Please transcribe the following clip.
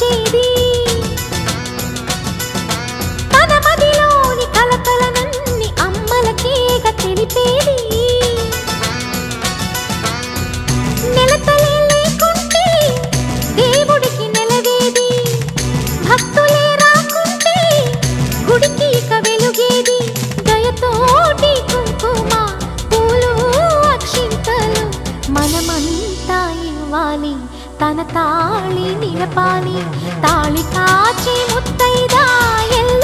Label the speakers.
Speaker 1: పంచేది తన మదిలోని కలకలనన్ని అమ్మలకేగ తెలిపేది నెలతలే లేకుంటే దేవుడికి నెలవేది భక్తులే రాకుంటే గుడికి ఇక వెలుగేది దయతోటి కుంకుమ పూలు అక్షింతలు మనమంతా ఇవ్వాలి తన తాళి నిలపాలి తాళి కాచి ముత్తైదా ఎల్ల